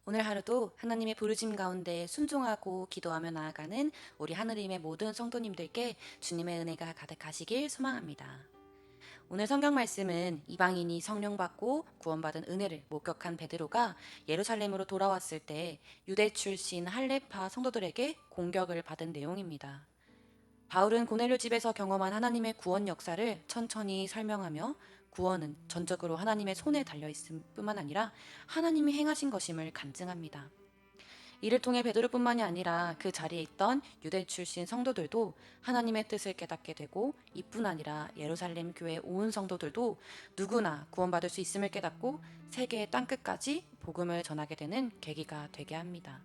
오늘 하루도 하나님의 부르심 가운데 순종하고 기도하며 나아가는 우리 하느님의 모든 성도님들께 주님의 은혜가 가득하시길 소망합니다. 오늘 성경 말씀은 이방인이 성령 받고 구원받은 은혜를 목격한 베드로가 예루살렘으로 돌아왔을 때 유대 출신 할레파 성도들에게 공격을 받은 내용입니다. 바울은 고넬료 집에서 경험한 하나님의 구원 역사를 천천히 설명하며 구원은 전적으로 하나님의 손에 달려있음 뿐만 아니라 하나님이 행하신 것임을 간증합니다. 이를 통해 베드로뿐만이 아니라 그 자리에 있던 유대 출신 성도들도 하나님의 뜻을 깨닫게 되고, 이뿐 아니라 예루살렘 교회 온 성도들도 누구나 구원받을 수 있음을 깨닫고 세계의 땅끝까지 복음을 전하게 되는 계기가 되게 합니다.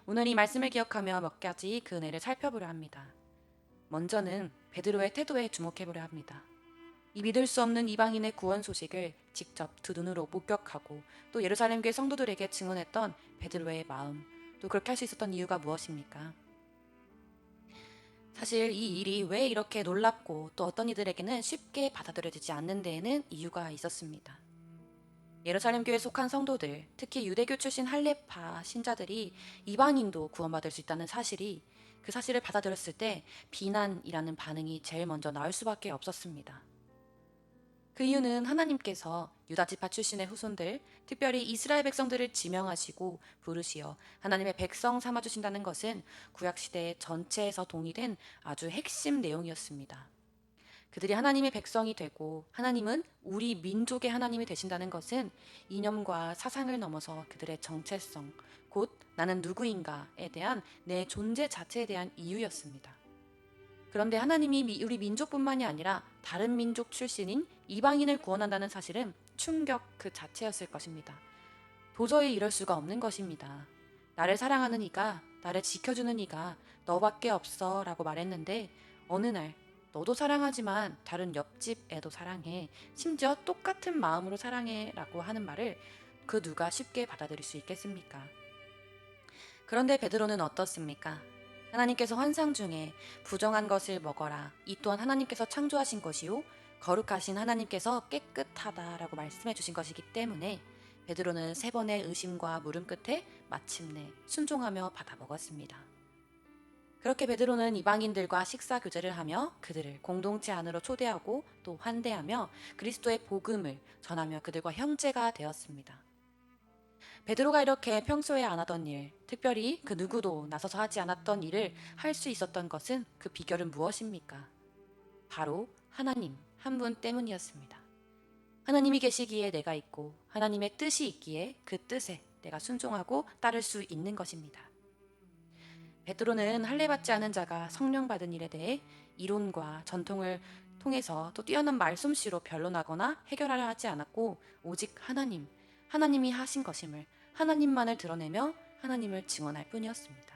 오늘 이 말씀을 기억하며 몇 가지 그 은혜를 살펴보려 합니다. 먼저는 베드로의 태도에 주목해보려 합니다. 이 믿을 수 없는 이방인의 구원 소식을 직접 두 눈으로 목격하고 또 예루살렘 교회 성도들에게 증언했던 베드로의 마음, 또 그렇게 할 수 있었던 이유가 무엇입니까? 사실 이 일이 왜 이렇게 놀랍고 또 어떤 이들에게는 쉽게 받아들여지지 않는 데에는 이유가 있었습니다. 예루살렘 교회에 속한 성도들, 특히 유대교 출신 할레파 신자들이 이방인도 구원받을 수 있다는 사실이, 그 사실을 받아들였을 때 비난이라는 반응이 제일 먼저 나올 수밖에 없었습니다. 그 이유는 하나님께서 유다지파 출신의 후손들, 특별히 이스라엘 백성들을 지명하시고 부르시어 하나님의 백성 삼아주신다는 것은 구약시대 전체에서 동의된 아주 핵심 내용이었습니다. 그들이 하나님의 백성이 되고 하나님은 우리 민족의 하나님이 되신다는 것은 이념과 사상을 넘어서 그들의 정체성, 곧 나는 누구인가에 대한 내 존재 자체에 대한 이유였습니다. 그런데 하나님이 우리 민족뿐만이 아니라 다른 민족 출신인 이방인을 구원한다는 사실은 충격 그 자체였을 것입니다. 도저히 이럴 수가 없는 것입니다. 나를 사랑하는 이가, 나를 지켜주는 이가 너밖에 없어 라고 말했는데, 어느 날 너도 사랑하지만 다른 옆집 애도 사랑해, 심지어 똑같은 마음으로 사랑해 라고 하는 말을 그 누가 쉽게 받아들일 수 있겠습니까? 그런데 베드로는 어떻습니까? 하나님께서 환상 중에 부정한 것을 먹어라, 이 또한 하나님께서 창조하신 것이요 거룩하신 하나님께서 깨끗하다라고 말씀해 주신 것이기 때문에 베드로는 3번의 의심과 물음 끝에 마침내 순종하며 받아 먹었습니다. 그렇게 베드로는 이방인들과 식사 교제를 하며 그들을 공동체 안으로 초대하고 또 환대하며 그리스도의 복음을 전하며 그들과 형제가 되었습니다. 베드로가 이렇게 평소에 안 하던 일, 특별히 그 누구도 나서서 하지 않았던 일을 할 수 있었던 것은, 그 비결은 무엇입니까? 바로 하나님 한 분 때문이었습니다. 하나님이 계시기에 내가 있고 하나님의 뜻이 있기에 그 뜻에 내가 순종하고 따를 수 있는 것입니다. 베드로는 할례 받지 않은 자가 성령 받은 일에 대해 이론과 전통을 통해서 또 뛰어난 말솜씨로 변론하거나 해결하려 하지 않았고, 오직 하나님이 하신 것임을, 하나님만을 드러내며 하나님을 증언할 뿐이었습니다.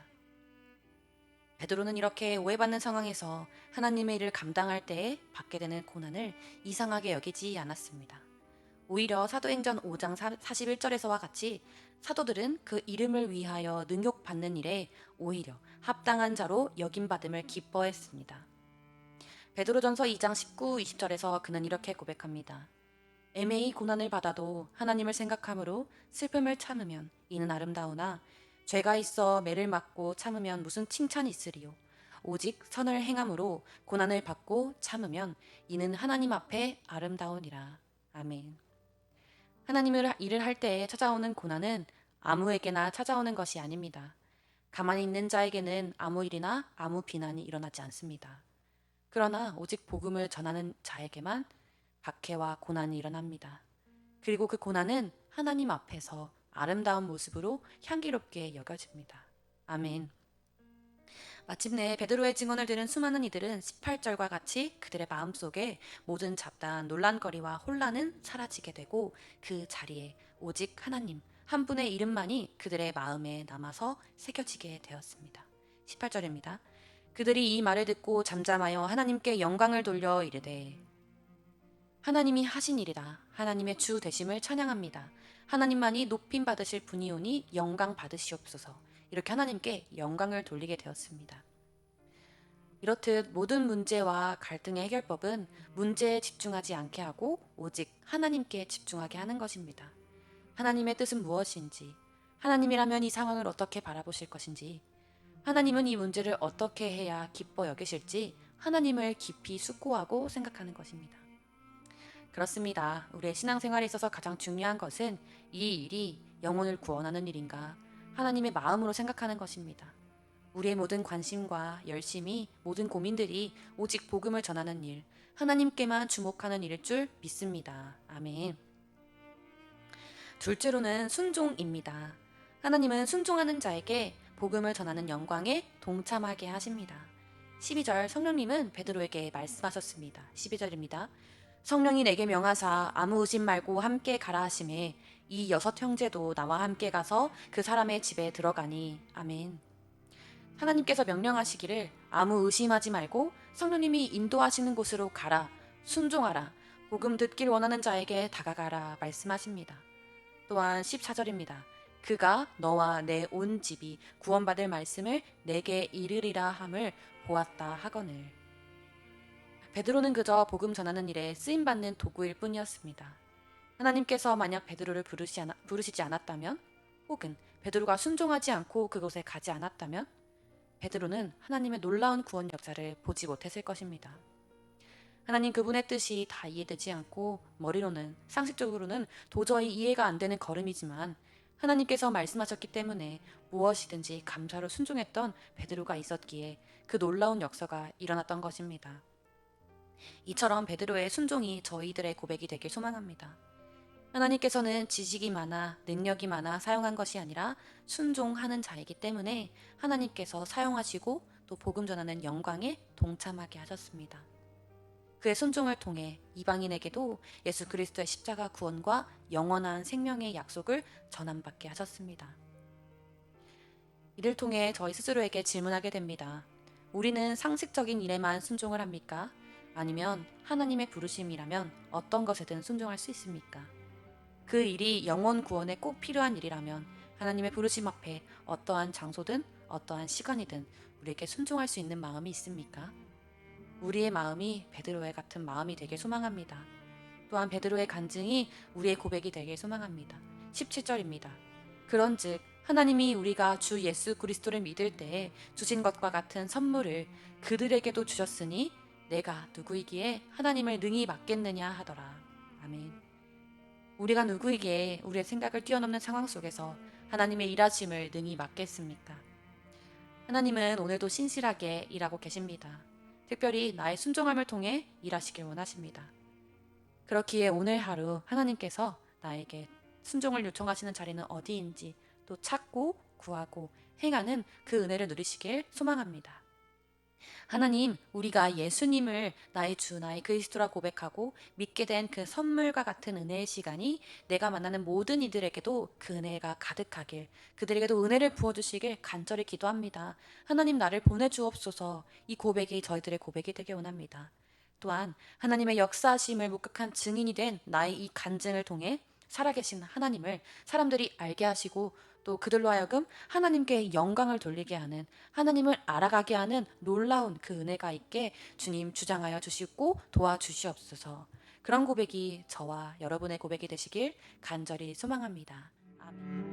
베드로는 이렇게 오해받는 상황에서 하나님의 일을 감당할 때에 받게 되는 고난을 이상하게 여기지 않았습니다. 오히려 사도행전 5장 41절에서와 같이 사도들은 그 이름을 위하여 능욕받는 일에 오히려 합당한 자로 여김받음을 기뻐했습니다. 베드로전서 2장 19, 20절에서 그는 이렇게 고백합니다. 애매히 고난을 받아도 하나님을 생각함으로 슬픔을 참으면 이는 아름다우나, 죄가 있어 매를 맞고 참으면 무슨 칭찬이 있으리요. 오직 선을 행함으로 고난을 받고 참으면 이는 하나님 앞에 아름다우니라. 아멘. 하나님을 일을 할 때에 찾아오는 고난은 아무에게나 찾아오는 것이 아닙니다. 가만히 있는 자에게는 아무 일이나 아무 비난이 일어나지 않습니다. 그러나 오직 복음을 전하는 자에게만 박해와 고난이 일어납니다. 그리고 그 고난은 하나님 앞에서 아름다운 모습으로 향기롭게 여겨집니다. 아멘. 마침내 베드로의 증언을 들은 수많은 이들은 18절과 같이 그들의 마음속에 모든 잡다한 논란거리와 혼란은 사라지게 되고, 그 자리에 오직 하나님 한 분의 이름만이 그들의 마음에 남아서 새겨지게 되었습니다. 18절입니다. 그들이 이 말을 듣고 잠잠하여 하나님께 영광을 돌려 이르되, 하나님이 하신 일이라 하나님의 주 되심을 찬양합니다. 하나님만이 높임 받으실 분이오니 영광 받으시옵소서. 이렇게 하나님께 영광을 돌리게 되었습니다. 이렇듯 모든 문제와 갈등의 해결법은 문제에 집중하지 않게 하고 오직 하나님께 집중하게 하는 것입니다. 하나님의 뜻은 무엇인지, 하나님이라면 이 상황을 어떻게 바라보실 것인지, 하나님은 이 문제를 어떻게 해야 기뻐 여기실지 하나님을 깊이 숙고하고 생각하는 것입니다. 그렇습니다. 우리의 신앙생활에 있어서 가장 중요한 것은 이 일이 영혼을 구원하는 일인가 하나님의 마음으로 생각하는 것입니다. 우리의 모든 관심과 열심이, 모든 고민들이 오직 복음을 전하는 일, 하나님께만 주목하는 일일 줄 믿습니다. 아멘. 둘째로는 순종입니다. 하나님은 순종하는 자에게 복음을 전하는 영광에 동참하게 하십니다. 12절 성령님은 베드로에게 말씀하셨습니다. 12절입니다. 성령이 내게 명하사 아무 의심 말고 함께 가라 하심에 이 6형제도 나와 함께 가서 그 사람의 집에 들어가니. 아멘. 하나님께서 명령하시기를 아무 의심하지 말고 성령님이 인도하시는 곳으로 가라, 순종하라, 복음 듣길 원하는 자에게 다가가라 말씀하십니다. 또한 14절입니다. 그가 너와 내 온 집이 구원받을 말씀을 내게 이르리라 함을 보았다 하거늘. 베드로는 그저 복음 전하는 일에 쓰임받는 도구일 뿐이었습니다. 하나님께서 만약 베드로를 부르시지 않았다면, 혹은 베드로가 순종하지 않고 그곳에 가지 않았다면 베드로는 하나님의 놀라운 구원 역사를 보지 못했을 것입니다. 하나님 그분의 뜻이 다 이해되지 않고 머리로는, 상식적으로는 도저히 이해가 안 되는 걸음이지만 하나님께서 말씀하셨기 때문에 무엇이든지 감사로 순종했던 베드로가 있었기에 그 놀라운 역사가 일어났던 것입니다. 이처럼 베드로의 순종이 저희들의 고백이 되길 소망합니다. 하나님께서는 지식이 많아, 능력이 많아 사용한 것이 아니라 순종하는 자이기 때문에 하나님께서 사용하시고 또 복음 전하는 영광에 동참하게 하셨습니다. 그의 순종을 통해 이방인에게도 예수 그리스도의 십자가 구원과 영원한 생명의 약속을 전함받게 하셨습니다. 이를 통해 저희 스스로에게 질문하게 됩니다. 우리는 상식적인 일에만 순종을 합니까? 아니면 하나님의 부르심이라면 어떤 것에든 순종할 수 있습니까? 그 일이 영혼 구원에 꼭 필요한 일이라면 하나님의 부르심 앞에 어떠한 장소든 어떠한 시간이든 우리에게 순종할 수 있는 마음이 있습니까? 우리의 마음이 베드로의 같은 마음이 되길 소망합니다. 또한 베드로의 간증이 우리의 고백이 되길 소망합니다. 17절입니다. 그런즉 하나님이 우리가 주 예수 그리스도를 믿을 때에 주신 것과 같은 선물을 그들에게도 주셨으니 내가 누구이기에 하나님을 능히 맡겠느냐 하더라. 아멘. 우리가 누구이기에 우리의 생각을 뛰어넘는 상황 속에서 하나님의 일하심을 능히 맡겠습니까? 하나님은 오늘도 신실하게 일하고 계십니다. 특별히 나의 순종함을 통해 일하시길 원하십니다. 그렇기에 오늘 하루 하나님께서 나에게 순종을 요청하시는 자리는 어디인지 또 찾고 구하고 행하는 그 은혜를 누리시길 소망합니다. 하나님, 우리가 예수님을 나의 주, 나의 그리스도라 고백하고 믿게 된 그 선물과 같은 은혜의 시간이 내가 만나는 모든 이들에게도 그 은혜가 가득하길, 그들에게도 은혜를 부어주시길 간절히 기도합니다. 하나님 나를 보내주옵소서. 이 고백이 저희들의 고백이 되게 원합니다. 또한 하나님의 역사하심을 목격한 증인이 된 나의 이 간증을 통해 살아계신 하나님을 사람들이 알게 하시고 또 그들로 하여금 하나님께 영광을 돌리게 하는, 하나님을 알아가게 하는 놀라운 그 은혜가 있게 주님 주장하여 주시고 도와주시옵소서. 그런 고백이 저와 여러분의 고백이 되시길 간절히 소망합니다. 아멘.